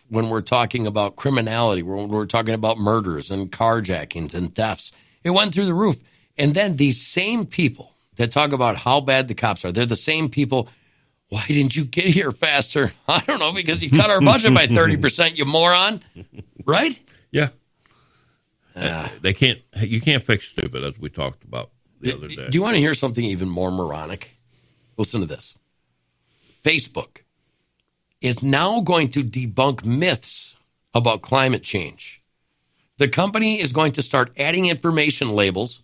when we're talking about criminality, when we're talking about murders and carjackings and thefts. It went through the roof. And then these same people that talk about how bad the cops are, they're the same people. Why didn't you get here faster? I don't know, because you cut our budget by 30%, you moron. Right? Yeah. You can't fix stupid, as we talked about the other day. Do you want to hear something even more moronic? Listen to this. Facebook is now going to debunk myths about climate change. The company is going to start adding information labels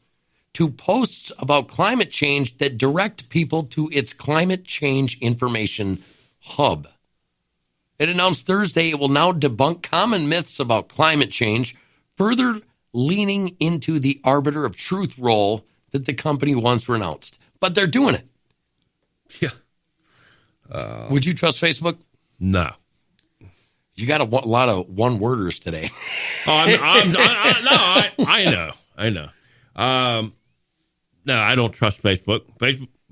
to posts about climate change that direct people to its climate change information hub. It announced Thursday it will now debunk common myths about climate change, further leaning into the arbiter of truth role that the company once renounced. But they're doing it. Yeah. Would you trust Facebook? No. You got a lot of one-worders today. I know. No, I don't trust Facebook.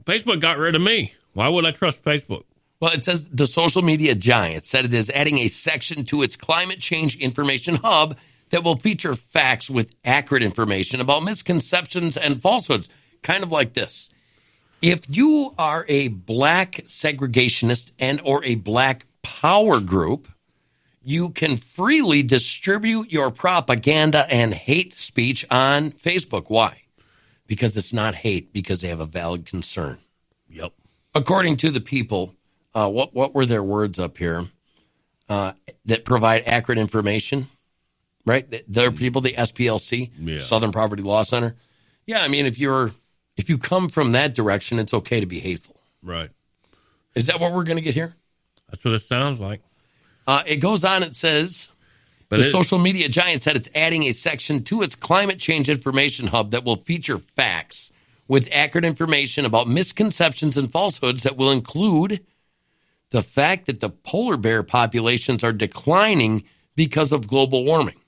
Facebook got rid of me. Why would I trust Facebook? Well, it says the social media giant said it is adding a section to its climate change information hub that will feature facts with accurate information about misconceptions and falsehoods. Kind of like this. If you are a black segregationist and or a black power group, you can freely distribute your propaganda and hate speech on Facebook. Why? Because it's not hate, because they have a valid concern. Yep. According to the people, what were their words up here? That provide accurate information, right? They're people, the SPLC, Southern Poverty Law Center. Yeah, I mean, if you come from that direction, it's okay to be hateful. Right. Is that what we're going to get here? That's what it sounds like. It goes on, it says, social media giant said it's adding a section to its climate change information hub that will feature facts with accurate information about misconceptions and falsehoods that will include the fact that the polar bear populations are declining because of global warming.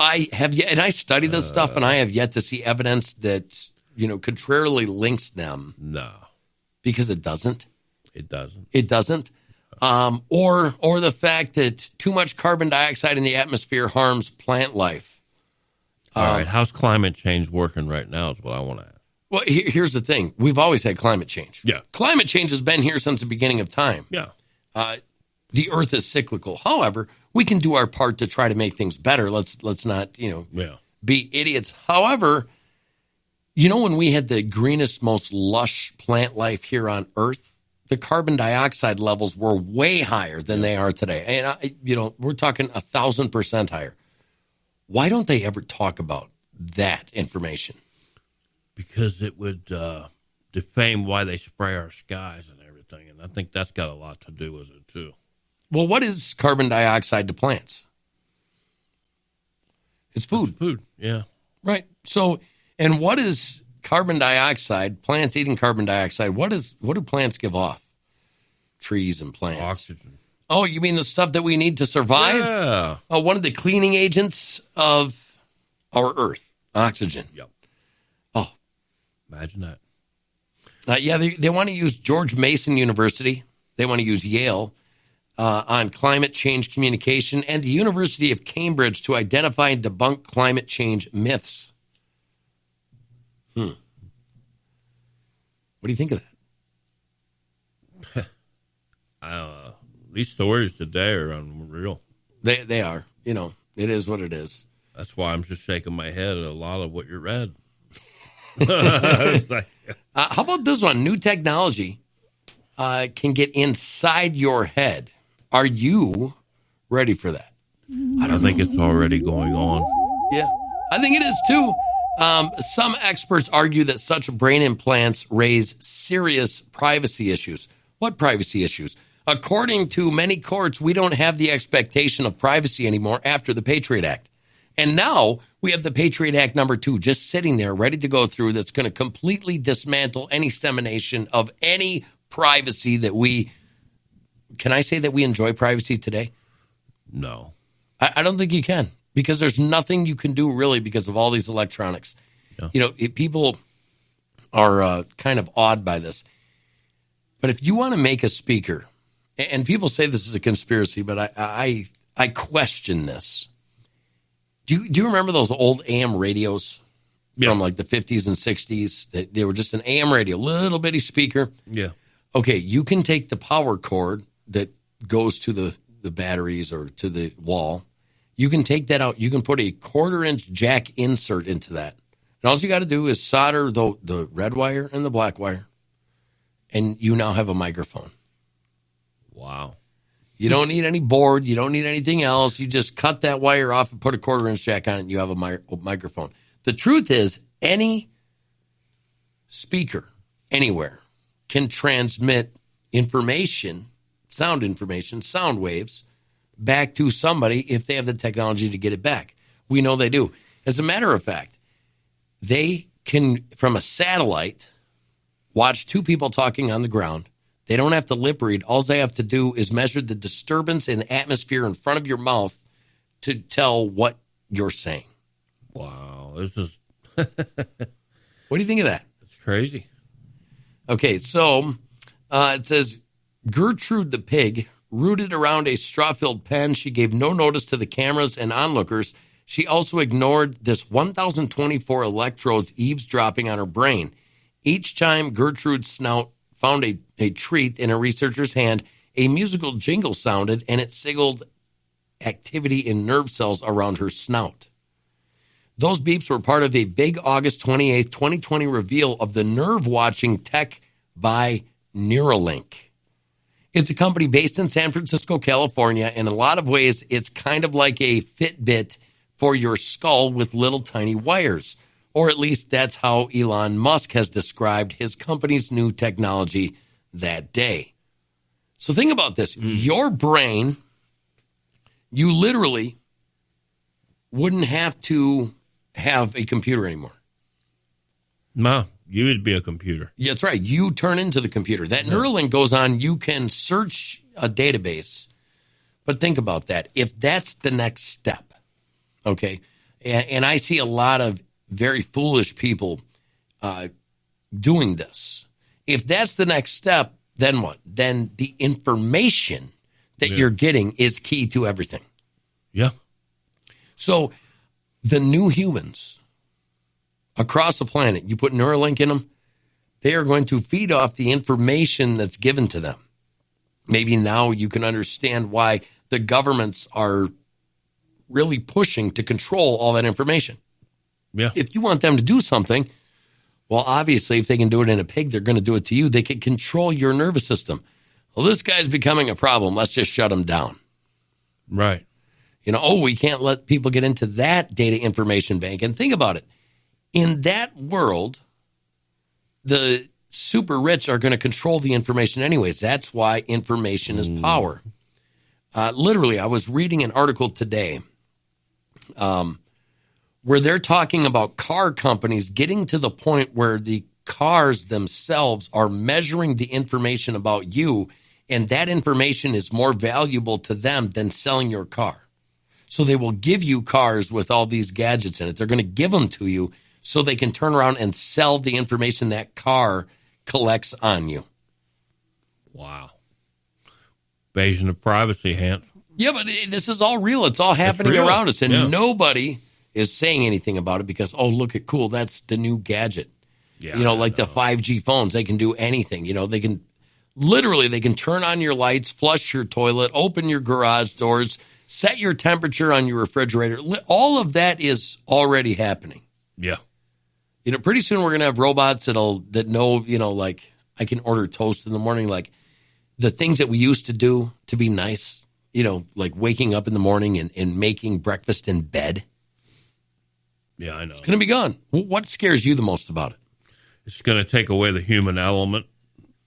I study this stuff, and I have yet to see evidence that, contrarily links them. No. Because it doesn't. It doesn't. It doesn't. Or the fact that too much carbon dioxide in the atmosphere harms plant life. All right. How's climate change working right now is what I want to ask. Well, here's the thing. We've always had climate change. Yeah. Climate change has been here since the beginning of time. Yeah. The earth is cyclical. However, we can do our part to try to make things better. Let's not, be idiots. However, when we had the greenest, most lush plant life here on earth, the carbon dioxide levels were way higher than they are today. And, we're talking 1,000% higher. Why don't they ever talk about that information? Because it would defame why they spray our skies and everything. And I think that's got a lot to do with it, too. Well, what is carbon dioxide to plants? It's food. It's food, yeah. Right. So, and what is carbon dioxide? Plants eating carbon dioxide. What do plants give off? Trees and plants. Oxygen. Oh, you mean the stuff that we need to survive? Yeah. Oh, one of the cleaning agents of our earth. Oxygen. Yep. Oh. Imagine that. They want to use George Mason University. They want to use Yale on climate change communication and the University of Cambridge to identify and debunk climate change myths. What do you think of that? These stories today are unreal. They are. It is what it is. That's why I'm just shaking my head at a lot of what you read. How about this one? New technology can get inside your head. Are you ready for that? I think it's already going on. Yeah, I think it is too. Some experts argue that such brain implants raise serious privacy issues. What privacy issues? According to many courts, we don't have the expectation of privacy anymore after the Patriot Act. And now we have the Patriot Act number 2 just sitting there ready to go through that's going to completely dismantle any dissemination of any privacy that we... Can I say that we enjoy privacy today? No. I don't think you can, because there's nothing you can do really because of all these electronics. Yeah. People are kind of awed by this. But if you want to make a speaker and people say this is a conspiracy, but I question this. Do you remember those old AM radios from like the 50s and 60s? They were just an AM radio, little bitty speaker. Yeah. Okay, you can take the power cord that goes to the batteries or to the wall. You can take that out. You can put a 1/4-inch jack insert into that. And all you got to do is solder the red wire and the black wire, and you now have a microphone. Wow. You don't need any board. You don't need anything else. You just cut that wire off and put a 1/4-inch jack on it, and you have a microphone. The truth is, any speaker anywhere can transmit information, sound waves, back to somebody if they have the technology to get it back. We know they do. As a matter of fact, they can, from a satellite, watch two people talking on the ground. They don't have to lip read. All they have to do is measure the disturbance in the atmosphere in front of your mouth to tell what you're saying. Wow. This is... What do you think of that? It's crazy. Okay, so it says, Gertrude the pig rooted around a straw-filled pen. She gave no notice to the cameras and onlookers. She also ignored this 1,024 electrodes eavesdropping on her brain. Each time Gertrude's snout found a treat in a researcher's hand, a musical jingle sounded, and it signaled activity in nerve cells around her snout. Those beeps were part of a big August 28th, 2020 reveal of the nerve-watching tech by Neuralink. It's a company based in San Francisco, California. In a lot of ways, it's kind of like a Fitbit for your skull with little tiny wires. Or at least that's how Elon Musk has described his company's new technology that day. So think about this. Your brain, you literally wouldn't have to have a computer anymore. No, you would be a computer. Yeah, that's right. You turn into the computer. That Neuralink goes on. You can search a database. But think about that. If that's the next step, okay, and I see a lot of very foolish people doing this. If that's the next step, then what? Then the information that you're getting is key to everything. Yeah. So the new humans across the planet, you put Neuralink in them, they are going to feed off the information that's given to them. Maybe now you can understand why the governments are really pushing to control all that information. Yeah. If you want them to do something, well, obviously, if they can do it in a pig, they're going to do it to you. They can control your nervous system. Well, this guy's becoming a problem. Let's just shut him down. Right. You know, we can't let people get into that data information bank. And think about it. In that world, the super rich are going to control the information anyways. That's why information is power. Literally, I was reading an article today where they're talking about car companies getting to the point where the cars themselves are measuring the information about you, and that information is more valuable to them than selling your car. So they will give you cars with all these gadgets in it. They're going to give them to you so they can turn around and sell the information that car collects on you. Wow. Invasion of privacy, Hans. Yeah, but this is all real. It's all happening around us, and nobody is saying anything about it because, oh, look at cool. That's the new gadget. Yeah, you know, like the 5G phones. They can do anything. You know, they can turn on your lights, flush your toilet, open your garage doors, set your temperature on your refrigerator. All of that is already happening. Yeah. You know, pretty soon we're going to have robots that know, you know, like I can order toast in the morning, like the things that we used to do to be nice, you know, like waking up in the morning and making breakfast in bed. Yeah, I know. It's going to be gone. What scares you the most about it? It's going to take away the human element,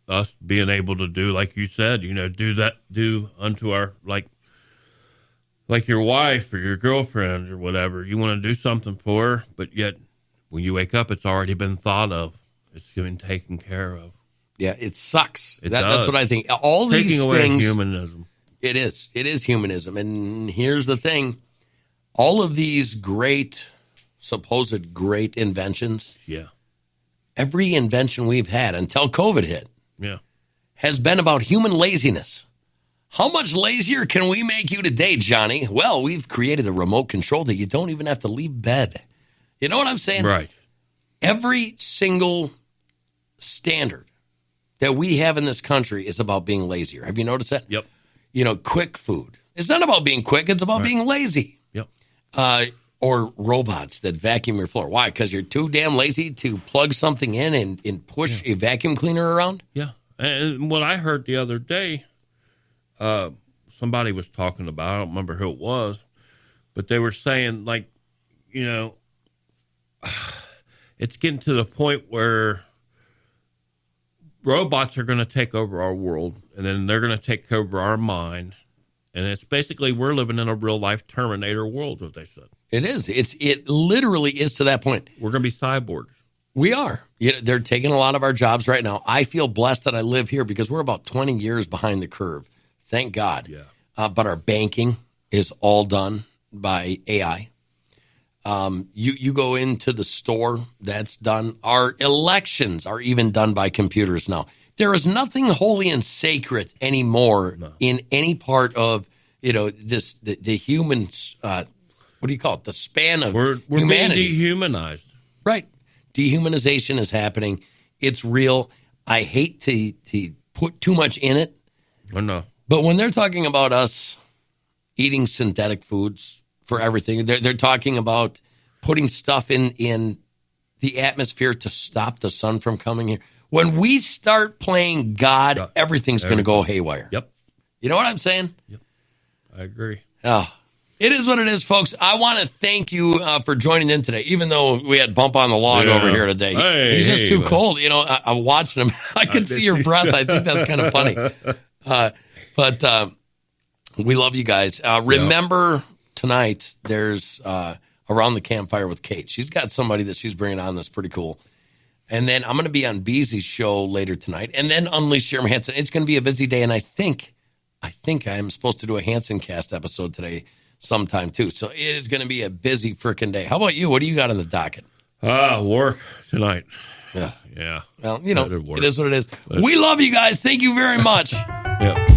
us being able to do, like you said, you know, do unto our, like your wife or your girlfriend or whatever. You want to do something for her, but yet when you wake up, it's already been thought of. It's been taken care of. Yeah, it sucks. It That's what I think. All Taking these away things. humanism. It is. It is humanism. And here's the thing. All of these supposed great inventions. Yeah. Every invention we've had until COVID hit. Yeah. Has been about human laziness. How much lazier can we make you today, Johnny? Well, we've created a remote control that you don't even have to leave bed. You know what I'm saying? Right. Every single standard that we have in this country is about being lazier. Have you noticed that? Yep. You know, quick food. It's not about being quick. It's about being lazy. Yep. Or robots that vacuum your floor. Why? Because you're too damn lazy to plug something in and push a vacuum cleaner around? Yeah. And what I heard the other day, somebody was talking about, I don't remember who it was, but they were saying, like, you know, it's getting to the point where robots are going to take over our world, and then they're going to take over our mind. And it's basically we're living in a real-life Terminator world, what they said. It is. It literally is to that point. We're going to be cyborgs. We are. They're taking a lot of our jobs right now. I feel blessed that I live here because we're about 20 years behind the curve. Thank God. Yeah. But our banking is all done by AI. You go into the store, that's done. Our elections are even done by computers now. There is nothing holy and sacred anymore in any part of, the human, what do you call it? The span of we're humanity. being dehumanized. Right. Dehumanization is happening. It's real. I hate to put too much in it. I know. But when they're talking about us eating synthetic foods for everything, they're talking about putting stuff in the atmosphere to stop the sun from coming here. When we start playing God, everything's going to go haywire. Yep. You know what I'm saying? Yep. I agree. Oh, it is what it is, folks. I want to thank you for joining in today, even though we had Bump on the Log over here today. He's just too cold. I'm watching him. I can see your breath. I think that's kind of funny. But we love you guys. Remember tonight, there's Around the Campfire with Kate. She's got somebody that she's bringing on that's pretty cool. And then I'm going to be on Beezy's show later tonight. And then Unleash Jeremy Hansen. It's going to be a busy day. And I think I am supposed to do a Hansen Cast episode today sometime too. So it is going to be a busy freaking day. How about you? What do you got on the docket? Work tonight. Yeah. Yeah. Well, it is what it is. We love you guys. Thank you very much. Yeah.